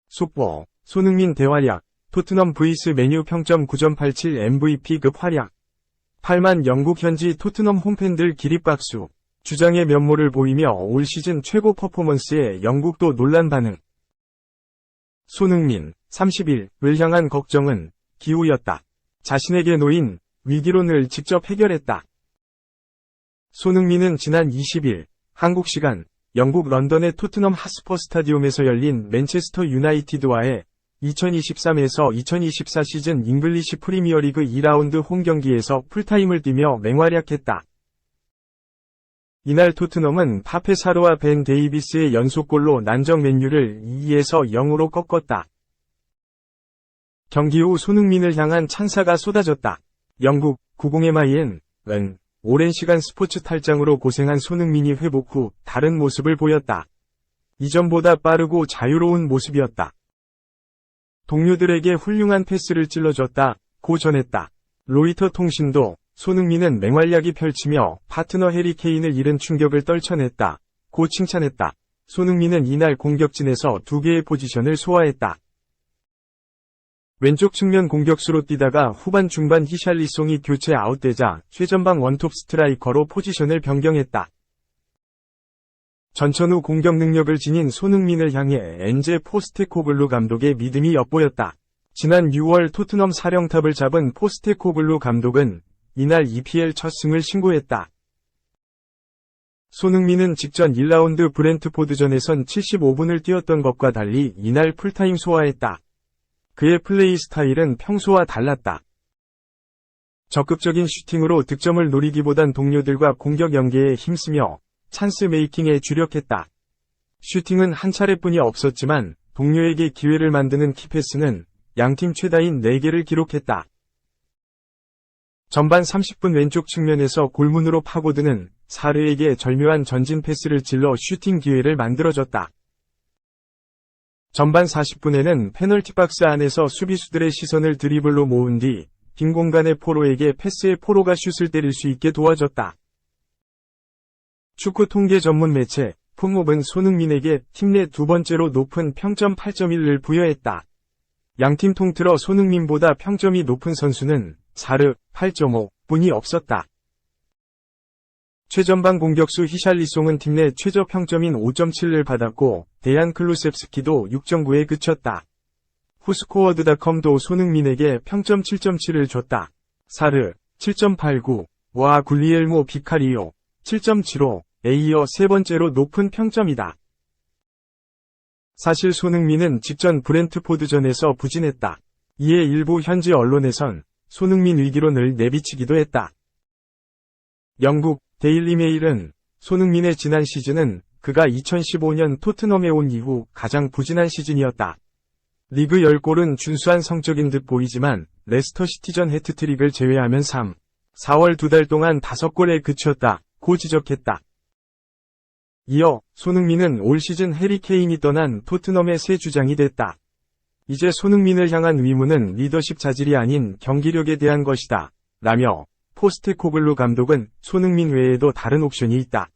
속보, 손흥민 대활약, 토트넘 vs 맨유 평점 9.87 MVP급 활약. 8만 영국 현지 토트넘 홈팬들 기립박수. 주장의 면모를 보이며 올 시즌 최고 퍼포먼스에 영국도 놀란 반응. 손흥민, 30일을 향한 걱정은 기우였다. 자신에게 놓인 위기론을 직접 해결했다. 손흥민은 지난 20일 한국 시간 영국 런던의 토트넘 핫스퍼 스타디움에서 열린 맨체스터 유나이티드와의 2023에서 2024 시즌 잉글리시 프리미어리그 2라운드 홈경기에서 풀타임을 뛰며 맹활약했다. 이날 토트넘은 파페 사르와 벤 데이비스의 연속골로 난적 맨유를 2-0으로 0으로 꺾었다. 경기 후 손흥민을 향한 찬사가 쏟아졌다. 영국 90MIN은 오랜 시간 스포츠 탈장으로 고생한 손흥민이 회복 후 다른 모습을 보였다. 이전보다 빠르고 자유로운 모습이었다. 동료들에게 훌륭한 패스를 찔러줬다고 전했다. 로이터 통신도 손흥민은 맹활약이 펼치며 파트너 해리 케인을 잃은 충격을 떨쳐냈다고 칭찬했다. 손흥민은 이날 공격진에서 2개의 포지션을 소화했다. 왼쪽 측면 공격수로 뛰다가 후반 중반 히샬리송이 교체 아웃되자 최전방 원톱 스트라이커로 포지션을 변경했다. 전천 후 공격 능력을 지닌 손흥민을 향해 엔제 포스테코글루 감독의 믿음이 엿보였다. 지난 6월 토트넘 사령탑을 잡은 포스테코글루 감독은 이날 EPL 첫 승을 신고했다. 손흥민은 직전 1라운드 브렌트포드전에선 75분을 뛰었던 것과 달리 이날 풀타임 소화했다. 그의 플레이 스타일은 평소와 달랐다. 적극적인 슈팅으로 득점을 노리기보단 동료들과 공격 연계에 힘쓰며 찬스 메이킹에 주력했다. 슈팅은 한 차례뿐이 없었지만 동료에게 기회를 만드는 키패스는 양팀 최다인 4개를 기록했다. 전반 30분 왼쪽 측면에서 골문으로 파고드는 사르에게 절묘한 전진 패스를 찔러 슈팅 기회를 만들어줬다. 전반 40분에는 페널티 박스 안에서 수비수들의 시선을 드리블로 모은 뒤 빈 공간의 포로에게 패스에 포로가 슛을 때릴 수 있게 도와줬다. 축구 통계 전문 매체 풋몹은 손흥민에게 팀 내 2번째로 높은 평점 8.1을 부여했다. 양팀 통틀어 손흥민보다 평점이 높은 선수는 사르 8.5분이 없었다. 최전방 공격수 히샬리송은 팀 내 최저 평점인 5.7을 받았고 데얀 클루셉스키도 6.9에 그쳤다. 후스코어드닷컴도 손흥민에게 평점 7.7을 줬다. 사르 7.89와 굴리엘모 비카리오 7.75에 이어 세 번째로 높은 평점이다. 사실 손흥민은 직전 브렌트포드전에서 부진했다. 이에 일부 현지 언론에선 손흥민 위기론을 내비치기도 했다. 영국 데일리 메일은 손흥민의 지난 시즌은 그가 2015년 토트넘에 온 이후 가장 부진한 시즌이었다. 리그 10골은 준수한 성적인 듯 보이지만 레스터 시티전 해트트릭을 제외하면 4월 2달 동안 5골에 그쳤다고 지적했다. 이어 손흥민은 올 시즌 해리 케인이 떠난 토트넘의 새 주장이 됐다. 이제 손흥민을 향한 의무는 리더십 자질이 아닌 경기력에 대한 것이다. 라며 포스테코글루 감독은 손흥민 외에도 다른 옵션이 있다.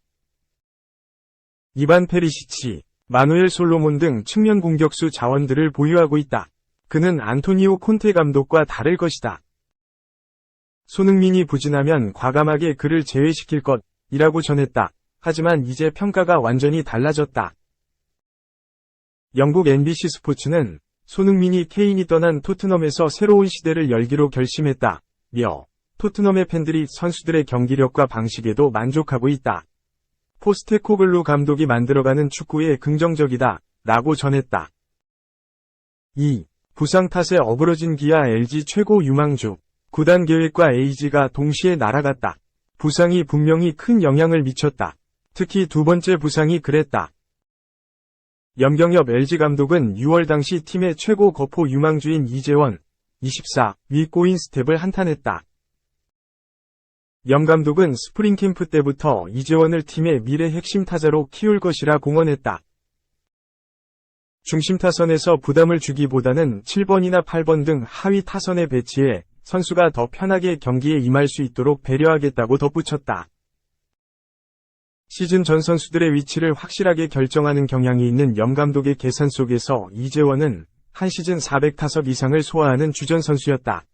이반 페리시치, 마누엘 솔로몬 등 측면 공격수 자원들을 보유하고 있다. 그는 안토니오 콘테 감독과 다를 것이다. 손흥민이 부진하면 과감하게 그를 제외시킬 것이라고 전했다. 하지만 이제 평가가 완전히 달라졌다. 영국 NBC 스포츠는 손흥민이 케인이 떠난 토트넘에서 새로운 시대를 열기로 결심했다며 토트넘의 팬들이 선수들의 경기력과 방식에도 만족하고 있다. 포스테코글루 감독이 만들어가는 축구에 긍정적이다 라고 전했다. 2. 부상 탓에 어그러진 기아 LG 최고 유망주. 구단 계획과 에이지가 동시에 날아갔다. 부상이 분명히 큰 영향을 미쳤다. 특히 두 번째 부상이 그랬다. 염경엽 LG 감독은 6월 당시 팀의 최고 거포 유망주인 이재원 24위 꼬인 스텝을 한탄했다. 염 감독은 스프링 캠프 때부터 이재원을 팀의 미래 핵심 타자로 키울 것이라 공언했다. 중심 타선에서 부담을 주기보다는 7번이나 8번 등 하위 타선에 배치해 선수가 더 편하게 경기에 임할 수 있도록 배려하겠다고 덧붙였다. 시즌 전 선수들의 위치를 확실하게 결정하는 경향이 있는 염 감독의 계산 속에서 이재원은 한 시즌 400타석 이상을 소화하는 주전 선수였다.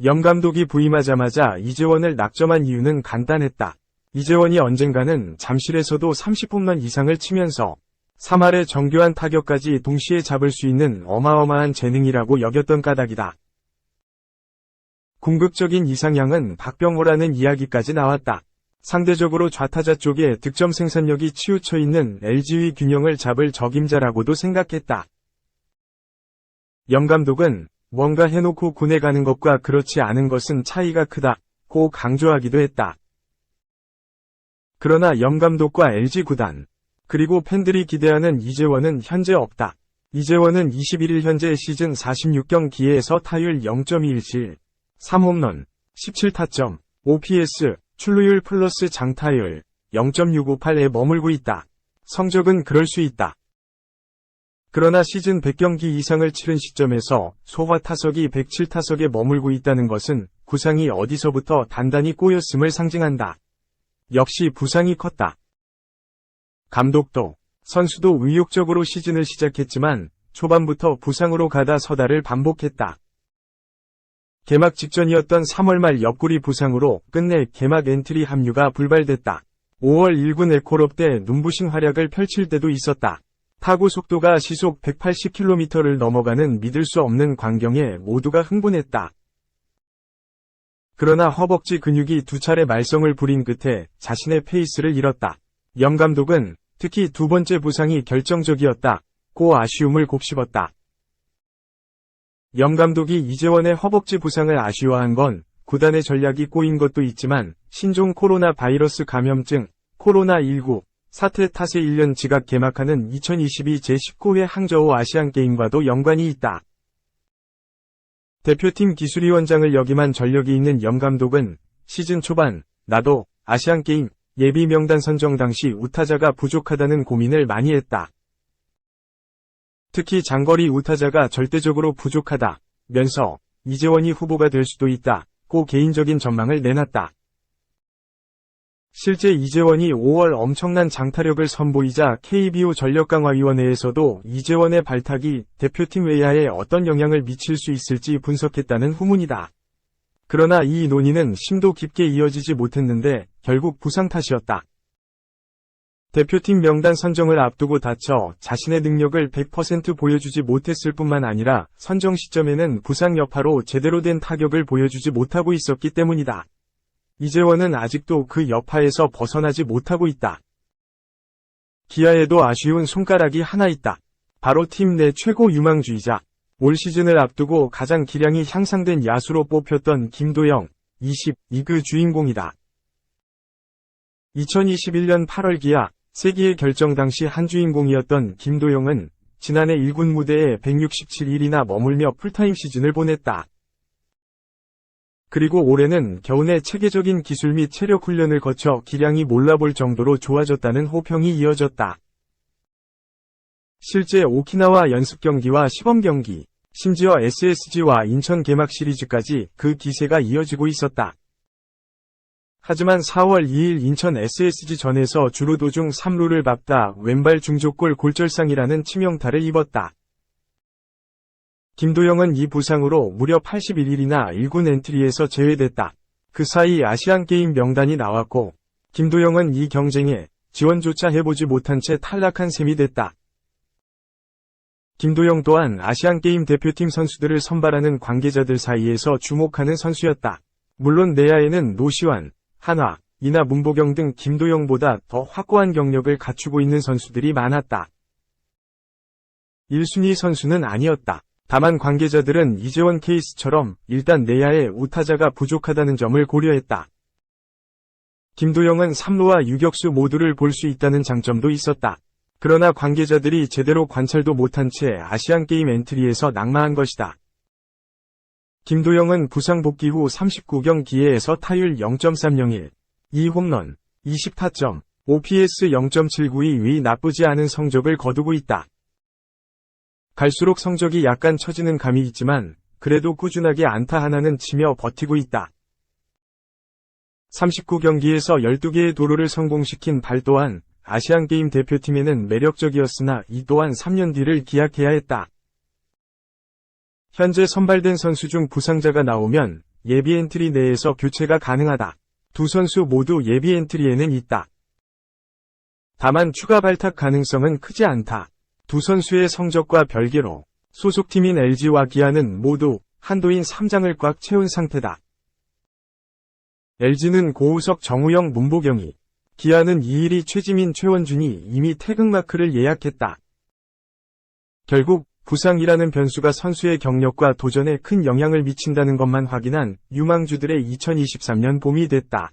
염 감독이 부임하자마자 이재원을 낙점한 이유는 간단했다. 이재원이 언젠가는 잠실에서도 30홈런 이상을 치면서 3할의 정교한 타격까지 동시에 잡을 수 있는 어마어마한 재능이라고 여겼던 까닭이다. 궁극적인 이상향은 박병호라는 이야기까지 나왔다. 상대적으로 좌타자 쪽에 득점 생산력이 치우쳐 있는 LG의 균형을 잡을 적임자라고도 생각했다. 염 감독은 뭔가 해놓고 군에 가는 것과 그렇지 않은 것은 차이가 크다고 강조하기도 했다. 그러나 염 감독과 LG 구단, 그리고 팬들이 기대하는 이재원은 현재 없다. 이재원은 21일 현재 시즌 46경기에서 타율 0.217, 3홈런, 17타점, OPS, 출루율 플러스 장타율 0.658에 머물고 있다. 성적은 그럴 수 있다. 그러나 시즌 100경기 이상을 치른 시점에서 소화 타석이 107타석에 머물고 있다는 것은 구상이 어디서부터 단단히 꼬였음을 상징한다. 역시 부상이 컸다. 감독도, 선수도 의욕적으로 시즌을 시작했지만 초반부터 부상으로 가다 서다를 반복했다. 개막 직전이었던 3월 말 옆구리 부상으로 끝내 개막 엔트리 합류가 불발됐다. 5월 1군 에코롭 때 눈부신 활약을 펼칠 때도 있었다. 타구 속도가 시속 180km를 넘어가는 믿을 수 없는 광경에 모두가 흥분했다. 그러나 허벅지 근육이 두 차례 말썽을 부린 끝에 자신의 페이스를 잃었다. 염 감독은 특히 두 번째 부상이 결정적이었다고 아쉬움을 곱씹었다. 염 감독이 이재원의 허벅지 부상을 아쉬워한 건 구단의 전략이 꼬인 것도 있지만 신종 코로나 바이러스 감염증, 코로나19 사태 탓에 1년 지각 개막하는 2022 제19회 항저우 아시안게임과도 연관이 있다. 대표팀 기술위원장을 역임한 전력이 있는 염 감독은 시즌 초반 나도 아시안게임 예비 명단 선정 당시 우타자가 부족하다는 고민을 많이 했다. 특히 장거리 우타자가 절대적으로 부족하다면서 이재원이 후보가 될 수도 있다고 개인적인 전망을 내놨다. 실제 이재원이 5월 엄청난 장타력을 선보이자 KBO 전력강화위원회에서도 이재원의 발탁이 대표팀 외야에 어떤 영향을 미칠 수 있을지 분석했다는 후문이다. 그러나 이 논의는 심도 깊게 이어지지 못했는데 결국 부상 탓이었다. 대표팀 명단 선정을 앞두고 다쳐 자신의 능력을 100% 보여주지 못했을 뿐만 아니라 선정 시점에는 부상 여파로 제대로 된 타격을 보여주지 못하고 있었기 때문이다. 이재원은 아직도 그 여파에서 벗어나지 못하고 있다. 기아에도 아쉬운 손가락이 하나 있다. 바로 팀 내 최고 유망주이자 올 시즌을 앞두고 가장 기량이 향상된 야수로 뽑혔던 김도영, 22그 주인공이다. 2021년 8월 기아 세기의 결정 당시 한 주인공이었던 김도영은 지난해 1군 무대에 167일이나 머물며 풀타임 시즌을 보냈다. 그리고 올해는 겨우내 체계적인 기술 및 체력 훈련을 거쳐 기량이 몰라볼 정도로 좋아졌다는 호평이 이어졌다. 실제 오키나와 연습 경기와 시범 경기, 심지어 SSG와 인천 개막 시리즈까지 그 기세가 이어지고 있었다. 하지만 4월 2일 인천 SSG 전에서 주루 도중 3루를 밟다 왼발 중족골 골절상이라는 치명타를 입었다. 김도영은 이 부상으로 무려 81일이나 1군 엔트리에서 제외됐다. 그 사이 아시안게임 명단이 나왔고 김도영은 이 경쟁에 지원조차 해보지 못한 채 탈락한 셈이 됐다. 김도영 또한 아시안게임 대표팀 선수들을 선발하는 관계자들 사이에서 주목하는 선수였다. 물론 내야에는 노시환, 한화, 이나 문보경 등 김도영보다 더 확고한 경력을 갖추고 있는 선수들이 많았다. 1순위 선수는 아니었다. 다만 관계자들은 이재원 케이스처럼 일단 내야에 우타자가 부족하다는 점을 고려했다. 김도영은 3루와 유격수 모두를 볼 수 있다는 장점도 있었다. 그러나 관계자들이 제대로 관찰도 못한 채 아시안게임 엔트리에서 낙마한 것이다. 김도영은 부상 복귀 후 39경기에서 타율 0.301, 2홈런, 20타점, OPS 0.792의 나쁘지 않은 성적을 거두고 있다. 갈수록 성적이 약간 처지는 감이 있지만 그래도 꾸준하게 안타 하나는 치며 버티고 있다. 39경기에서 12개의 도루를 성공시킨 발 또한 아시안게임 대표팀에는 매력적이었으나 이 또한 3년 뒤를 기약해야 했다. 현재 선발된 선수 중 부상자가 나오면 예비 엔트리 내에서 교체가 가능하다. 두 선수 모두 예비 엔트리에는 있다. 다만 추가 발탁 가능성은 크지 않다. 두 선수의 성적과 별개로 소속팀인 LG와 기아는 모두 한도인 3장을 꽉 채운 상태다. LG는 고우석, 정우영, 문보경이, 기아는 이일이, 최지민, 최원준이 이미 태극마크를 예약했다. 결국 부상이라는 변수가 선수의 경력과 도전에 큰 영향을 미친다는 것만 확인한 유망주들의 2023년 봄이 됐다.